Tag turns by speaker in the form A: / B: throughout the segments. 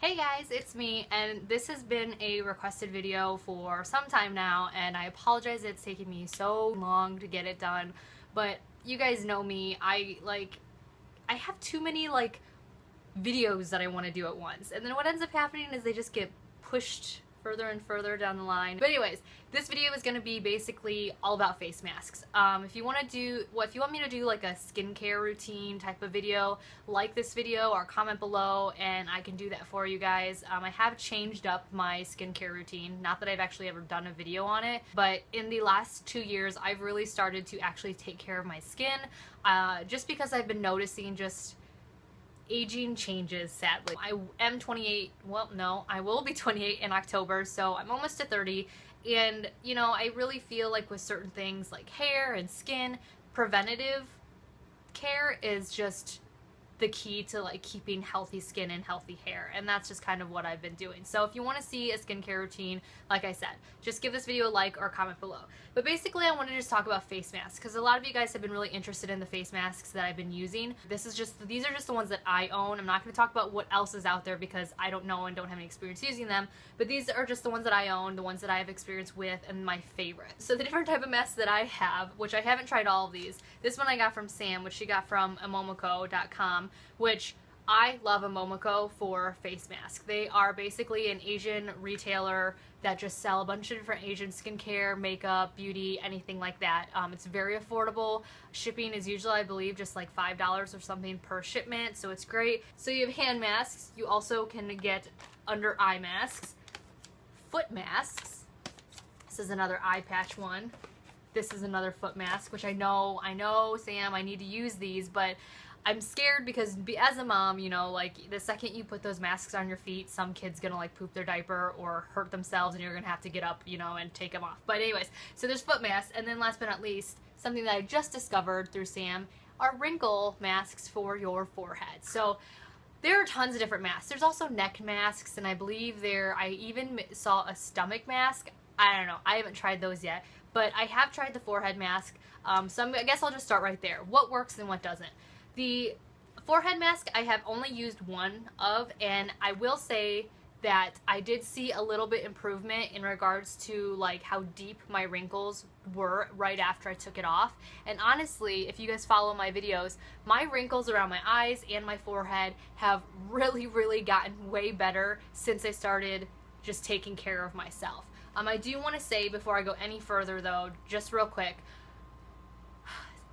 A: Hey guys, it's me, and this has been a requested video for some time now, and I apologize it's taken me so long to get it done, but you guys know me, I have too many videos that I want to do at once, and then what ends up happening is they just get pushed further and further down the line. But anyways, this video is going to be basically all about face masks. If you want me to do like a skincare routine type of video, like this video or comment below and I can do that for you guys. I have changed up my skincare routine. Not that I've actually ever done a video on it, but in the last 2 years I've really started to actually take care of my skin, just because I've been noticing just aging changes, sadly. I am 28, well no, I will be 28 in October, so I'm almost to 30, and you know, I really feel like with certain things like hair and skin, preventative care is just the key to like keeping healthy skin and healthy hair, and that's just kind of what I've been doing. So if you want to see a skincare routine, like I said, just give this video a like or comment below. But basically I want to just talk about face masks because a lot of you guys have been really interested in the face masks that I've been using. These are just the ones that I own. I'm not going to talk about what else is out there because I don't know and don't have any experience using them, but these are just the ones that I own, the ones that I have experience with, and my favorite. So the different type of masks that I have, which I haven't tried all of these. This one I got from Sam, which she got from momoko.com, which I love Momoko for face masks. They are basically an Asian retailer that just sell a bunch of different Asian skincare, makeup, beauty, anything like that. It's very affordable. Shipping is usually, I believe, just like $5 or something per shipment, so it's great. So you have hand masks. You also can get under eye masks, foot masks. This is another eye patch one. This is another foot mask, which I know, Sam, I need to use these, but I'm scared because as a mom, you know, like the second you put those masks on your feet, some kid's gonna like poop their diaper or hurt themselves and you're gonna have to get up, you know, and take them off. But anyways, so there's foot masks, and then last but not least, something that I just discovered through Sam are wrinkle masks for your forehead. So there are tons of different masks. There's also neck masks, and I believe I even saw a stomach mask. I don't know, I haven't tried those yet, but I have tried the forehead mask. So I guess I'll just start right there. What works and what doesn't? The forehead mask I have only used one of, and I will say that I did see a little bit improvement in regards to like how deep my wrinkles were right after I took it off. And honestly, if you guys follow my videos, my wrinkles around my eyes and my forehead have really gotten way better since I started just taking care of myself. I do want to say before I go any further though, just real quick,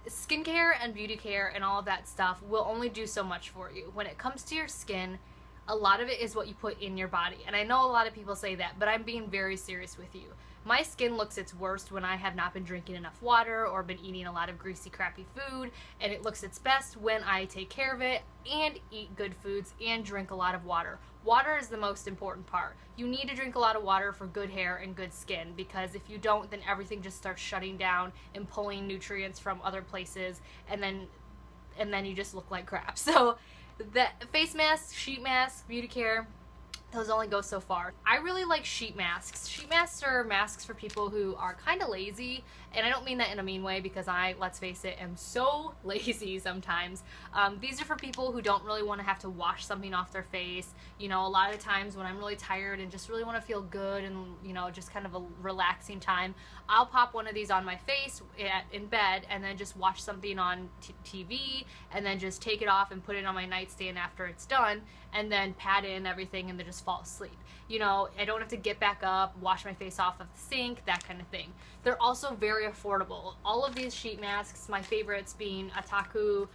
A: skincare and beauty care and all of that stuff will only do so much for you. When it comes to your skin, a lot of it is what you put in your body. And I know a lot of people say that, but I'm being very serious with you. My skin looks its worst when I have not been drinking enough water or been eating a lot of greasy, crappy food, and it looks its best when I take care of it and eat good foods and drink a lot of water. Water is the most important part. You need to drink a lot of water for good hair and good skin, because if you don't, then everything just starts shutting down and pulling nutrients from other places, and then you just look like crap. So the face masks, sheet masks, beauty care, those only go so far. I really like sheet masks. Sheet masks are masks for people who are kind of lazy, and I don't mean that in a mean way because I, let's face it, am so lazy sometimes. These are for people who don't really want to have to wash something off their face. You know, a lot of times when I'm really tired and just really want to feel good and, you know, just kind of a relaxing time, I'll pop one of these on my face in bed and then just watch something on TV and then just take it off and put it on my nightstand after it's done, and then pat in everything and then just fall asleep. You know, I don't have to get back up, wash my face off of the sink, that kind of thing. They're also very affordable. All of these sheet masks, my favorites being Ataku,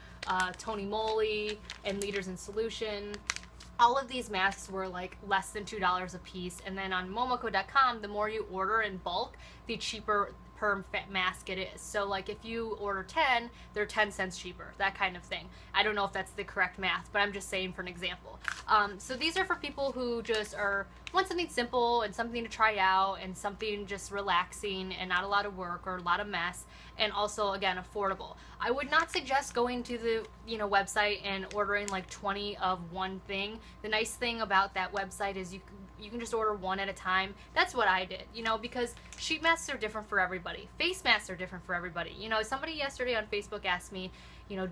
A: Tony Moly, and Leaders in Solution. All of these masks were like less than $2 a piece, and then on momoko.com, the more you order in bulk, the cheaper per mask it is. So like if you order 10, they're 10 cents cheaper, that kind of thing. I don't know if that's the correct math, but I'm just saying for an example. So these are for people who just want something simple and something to try out and something just relaxing and not a lot of work or a lot of mess, and also again affordable. I would not suggest going to the website and ordering like 20 of one thing. The nice thing about that website is you can just order one at a time. That's what I did, because sheet masks are different for everybody. Face masks are different for everybody. Somebody yesterday on Facebook asked me,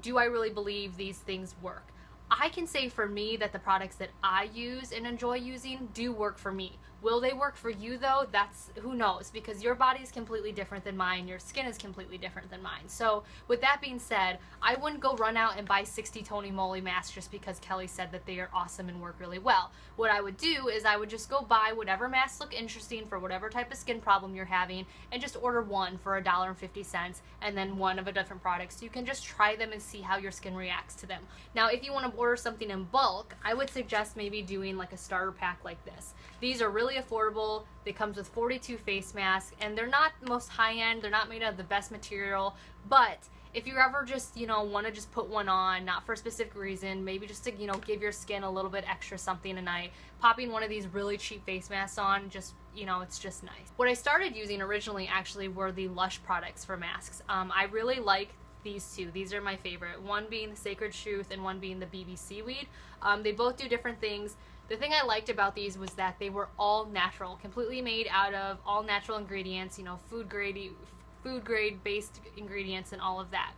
A: do I really believe these things work? I can say for me that the products that I use and enjoy using do work for me. Will they work for you though? That's, who knows, because your body is completely different than mine, your skin is completely different than mine. So with that being said, I wouldn't go run out and buy 60 Tony Moly masks just because Kelly said that they are awesome and work really well. What I would do is I would just go buy whatever masks look interesting for whatever type of skin problem you're having and just order one for $1.50 and then one of a different product, so you can just try them and see how your skin reacts to them. Now if you want to order something in bulk, I would suggest maybe doing like a starter pack like this. These are really affordable. They comes with 42 face masks, and they're not most high-end, they're not made out of the best material, but if you ever just, you know, want to just put one on, not for a specific reason, maybe just to, you know, give your skin a little bit extra something a night, popping one of these really cheap face masks on, just, you know, it's just nice. What I started using originally actually were the Lush products for masks. I really like these two. These are my favorite. One being the Sacred Truth and one being the BB Seaweed. They both do different things. The thing I liked about these was that they were all natural, completely made out of all natural ingredients, you know, food grade based ingredients and all of that.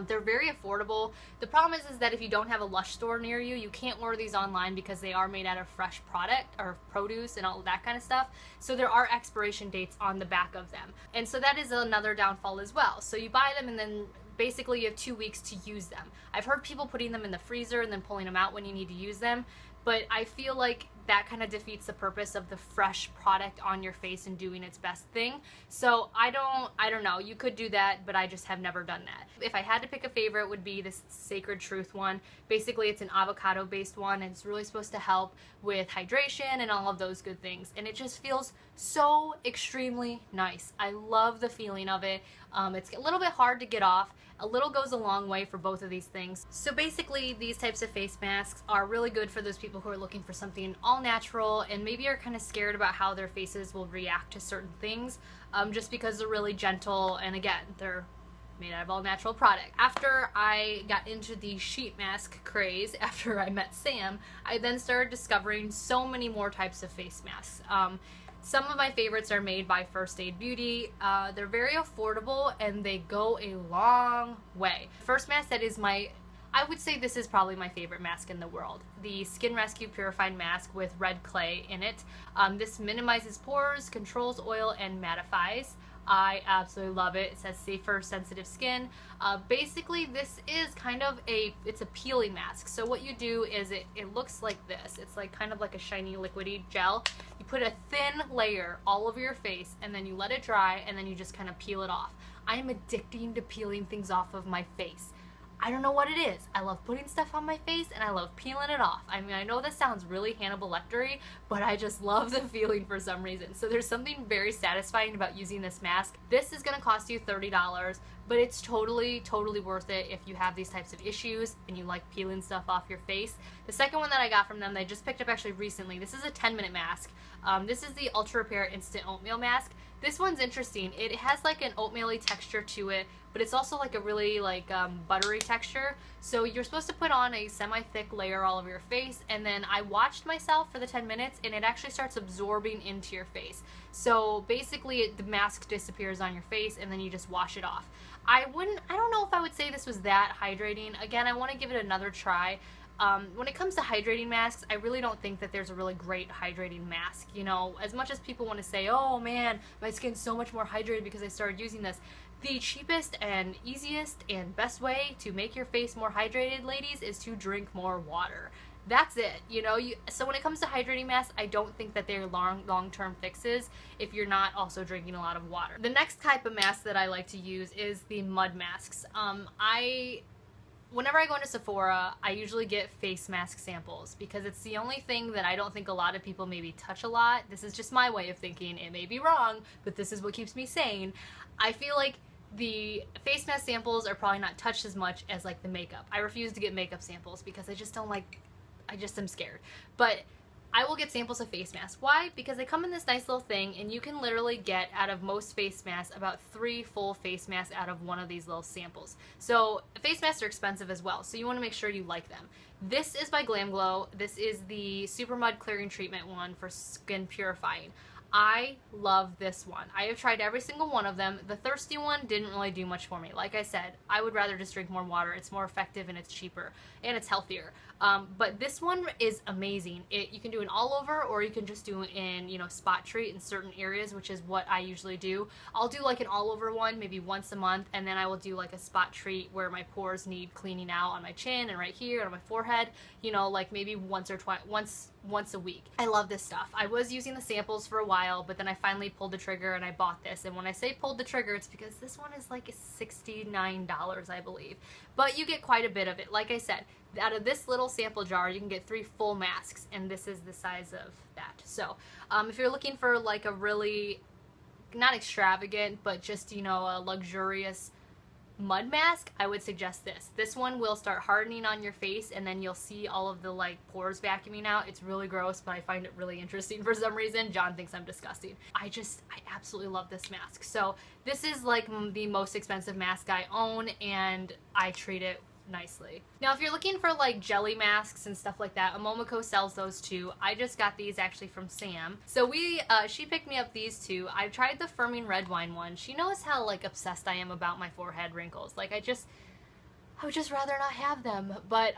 A: They're very affordable. The problem is that if you don't have a Lush store near you, you can't order these online because they are made out of fresh product or produce and all that kind of stuff. So there are expiration dates on the back of them. And so that is another downfall as well. So you buy them and then basically you have 2 weeks to use them. I've heard people putting them in the freezer and then pulling them out when you need to use them, but I feel like that kind of defeats the purpose of the fresh product on your face and doing its best thing. So I don't know, you could do that, but I just have never done that. If I had to pick a favorite, it would be this Sacred Truth one. Basically it's an avocado based one, and it's really supposed to help with hydration and all of those good things, and it just feels so extremely nice. I love the feeling of it. It's a little bit hard to get off. A little goes a long way for both of these things. So basically these types of face masks are really good for those people who are looking for something all natural and maybe are kind of scared about how their faces will react to certain things, just because they're really gentle, and again, they're made out of all natural product. After I got into the sheet mask craze, after I met Sam, I then started discovering so many more types of face masks. Some of my favorites are made by First Aid Beauty. They're very affordable and they go a long way. First mask that is I would say this is probably my favorite mask in the world. The Skin Rescue Purified Mask with red clay in it. This minimizes pores, controls oil, and mattifies. I absolutely love it. It says safe for sensitive skin. Basically this is kind of it's a peeling mask. So what you do is it looks like this. It's like kind of like a shiny liquidy gel. You put a thin layer all over your face and then you let it dry and then you just kind of peel it off. I am addicted to peeling things off of my face. I don't know what it is. I love putting stuff on my face and I love peeling it off. I mean, I know this sounds really Hannibal Lecter-y, but I just love the feeling for some reason. So there's something very satisfying about using this mask. This is gonna cost you $30, but it's totally worth it if you have these types of issues and you like peeling stuff off your face. The second one that I got from them, they just picked up actually recently. This is a 10-minute mask. This is the Ultra Repair Instant Oatmeal Mask. This one's interesting. It has like an oatmeal-y texture to it, but it's also like a really buttery texture. So you're supposed to put on a semi-thick layer all over your face, and then I watched myself for the 10 minutes and it actually starts absorbing into your face. So basically the mask disappears on your face and then you just wash it off. I don't know if I would say this was that hydrating. Again, I want to give it another try. When it comes to hydrating masks, I really don't think that there's a really great hydrating mask. You know, as much as people want to say, oh man, my skin's so much more hydrated because I started using this, the cheapest and easiest and best way to make your face more hydrated, ladies, is to drink more water. That's it, you know. So when it comes to hydrating masks, I don't think that they're long-term fixes if you're not also drinking a lot of water. The next type of mask that I like to use is the mud masks. Whenever I go into Sephora, I usually get face mask samples because it's the only thing that I don't think a lot of people maybe touch a lot. This is just my way of thinking. It may be wrong, but this is what keeps me sane. I feel like the face mask samples are probably not touched as much as like the makeup. I refuse to get makeup samples because I just don't like, I just am scared. But I will get samples of face masks. Why? Because they come in this nice little thing and you can literally get out of most face masks about 3 full face masks out of one of these little samples. So face masks are expensive as well, so you want to make sure you like them. This is by Glamglow. This is the Super Mud Clearing Treatment one for skin purifying. I love this one. I have tried every single one of them. The thirsty one didn't really do much for me. Like I said, I would rather just drink more water. It's more effective and it's cheaper and it's healthier. But this one is amazing. You can do an all over, or you can just do it in, you know, spot treat in certain areas, which is what I usually do. I'll do like an all over one maybe once a month, and then I will do like a spot treat where my pores need cleaning out on my chin and right here and on my forehead, you know, like maybe once or twice, once a week. I love this stuff. I was using the samples for a while, but then I finally pulled the trigger and I bought this. And when I say pulled the trigger, it's because this one is like $69, I believe. But you get quite a bit of it. Like I said, out of this little sample jar, you can get 3 full masks, and this is the size of that. So if you're looking for like a really, not extravagant, but just, you know, a luxurious mud mask, I would suggest this. This one will start hardening on your face, and then you'll see all of the like pores vacuuming out. It's really gross, but I find it really interesting for some reason. John thinks I'm disgusting. I absolutely love this mask. So this is like the most expensive mask I own, and I treat it nicely. Now, if you're looking for like jelly masks and stuff like that, Momoko sells those too. I just got these actually from Sam. So she picked me up these two. I've tried the firming red wine one. She knows how like obsessed I am about my forehead wrinkles. Like I would just rather not have them. But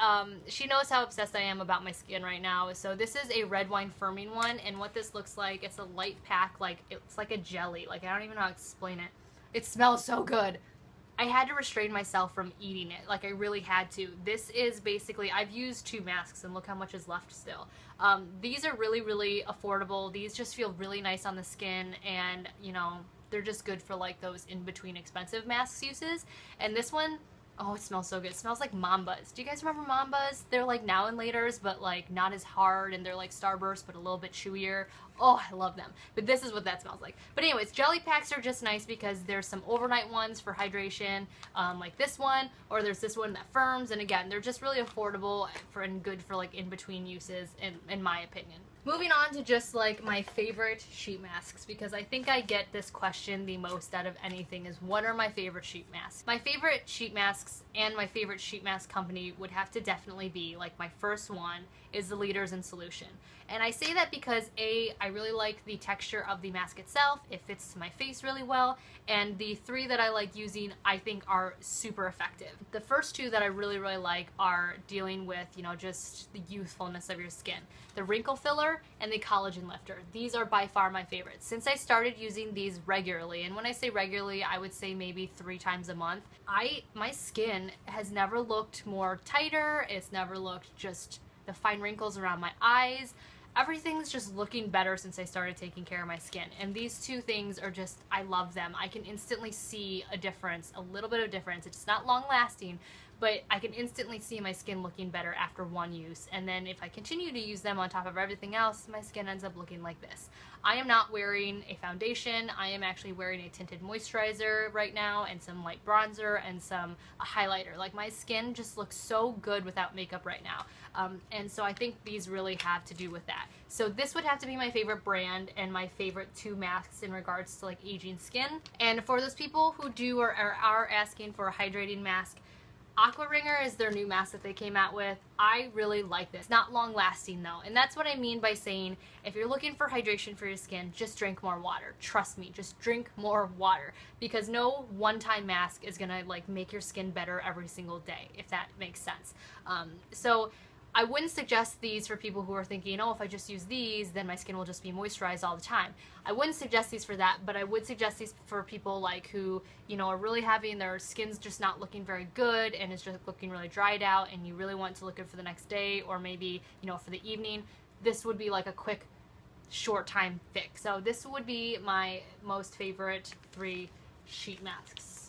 A: she knows how obsessed I am about my skin right now. So this is a red wine firming one, and what this looks like, it's a light pack, like it's like a jelly. Like I don't even know how to explain it. It smells so good. I had to restrain myself from eating it. Like I really had to. This is basically, I've used 2 masks and look how much is left still. These are really, really affordable. These just feel really nice on the skin, and you know, they're just good for like those in between expensive masks uses. And this one, oh, it smells so good. It smells like Mambas. Do you guys remember Mambas? They're like Now and Laters, but like not as hard, and they're like Starburst, but a little bit chewier. Oh, I love them. But this is what that smells like. But anyways, jelly packs are just nice because there's some overnight ones for hydration, like this one, or there's this one that firms, and again, they're just really affordable and good for like in-between uses, in my opinion. Moving on to just like my favorite sheet masks, because I think I get this question the most out of anything, is what are my favorite sheet masks? My favorite sheet masks and my favorite sheet mask company would have to definitely be, like my first one is the Leaders in Solution. And I say that because A, I really like the texture of the mask itself. It fits to my face really well. And the 3 that I like using, I think are super effective. The first 2 that I really, really like are dealing with, you know, just the youthfulness of your skin. The wrinkle filler and the collagen lifter. These are by far my favorites. Since I started using these regularly, and when I say regularly, I would say maybe 3 times a month, my skin has never looked more tighter. It's never looked just the fine wrinkles around my eyes. Everything's just looking better since I started taking care of my skin. And these 2 things are just, I love them. I can instantly see a difference, a little bit of difference. It's not long lasting, but I can instantly see my skin looking better after 1 use. And then if I continue to use them on top of everything else, my skin ends up looking like this. I am not wearing a foundation. I am actually wearing a tinted moisturizer right now, and some light bronzer, and a highlighter. Like my skin just looks so good without makeup right now. And so I think these really have to do with that. So this would have to be my favorite brand and my favorite 2 masks in regards to like aging skin. And for those people who do or are asking for a hydrating mask, Aqua Ringer is their new mask that they came out with. I really like this. Not long lasting though, and that's what I mean by saying if you're looking for hydration for your skin, just drink more water. Trust me, just drink more water, because no one-time mask is gonna like make your skin better every single day, if that makes sense. So I wouldn't suggest these for people who are thinking, oh, if I just use these, then my skin will just be moisturized all the time. I wouldn't suggest these for that, but I would suggest these for people like who, you know, are really having their skin's just not looking very good and is just looking really dried out, and you really want to look good for the next day, or maybe, you know, for the evening. This would be like a quick, short time fix. So this would be my most favorite 3 sheet masks.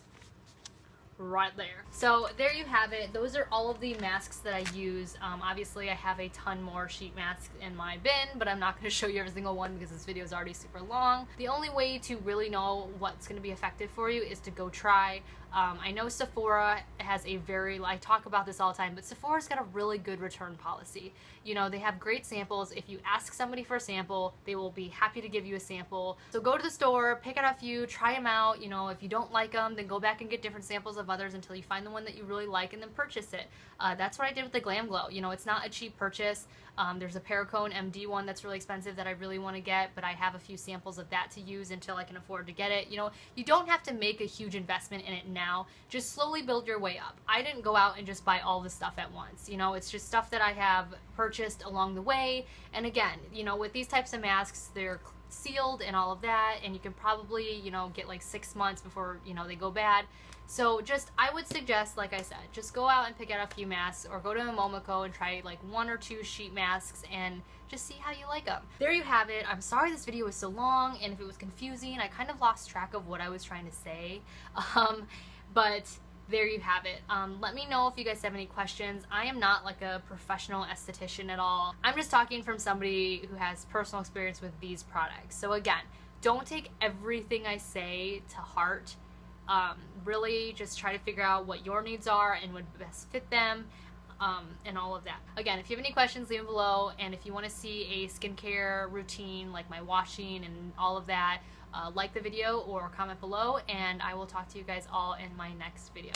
A: Right there. So there you have it. Those are all of the masks that I use. Obviously I have a ton more sheet masks in my bin, but I'm not going to show you every single one because this video is already super long. The only way to really know what's going to be effective for you is to go try. I know Sephora has a I talk about this all the time, but Sephora's got a really good return policy. You know, they have great samples. If you ask somebody for a sample, they will be happy to give you a sample. So go to the store, pick out a few, try them out. You know, if you don't like them, then go back and get different samples of of others until you find the one that you really like and then purchase it. That's what I did with the Glamglow. You know, it's not a cheap purchase. There's a Paracone MD one that's really expensive that I really want to get, but I have a few samples of that to use until I can afford to get it. You know, you don't have to make a huge investment in it now. Just slowly build your way up. I didn't go out and just buy all the stuff at once. You know, it's just stuff that I have purchased along the way. And again, you know, with these types of masks, they're sealed and all of that, and you can probably, you know, get like 6 months before, you know, they go bad. So just, I would suggest, like I said, just go out and pick out a few masks, or go to a Momoko and try like 1 or 2 sheet masks and just see how you like them. There you have it. I'm sorry this video was so long, and if it was confusing, I kind of lost track of what I was trying to say. But there you have it. Let me know if you guys have any questions. I am not like a professional esthetician at all. I'm just talking from somebody who has personal experience with these products. So again, don't take everything I say to heart. Really just try to figure out what your needs are and would best fit them, and all of that. Again, if you have any questions, leave them below, and if you want to see a skincare routine like my washing and all of that, like the video or comment below, and I will talk to you guys all in my next video.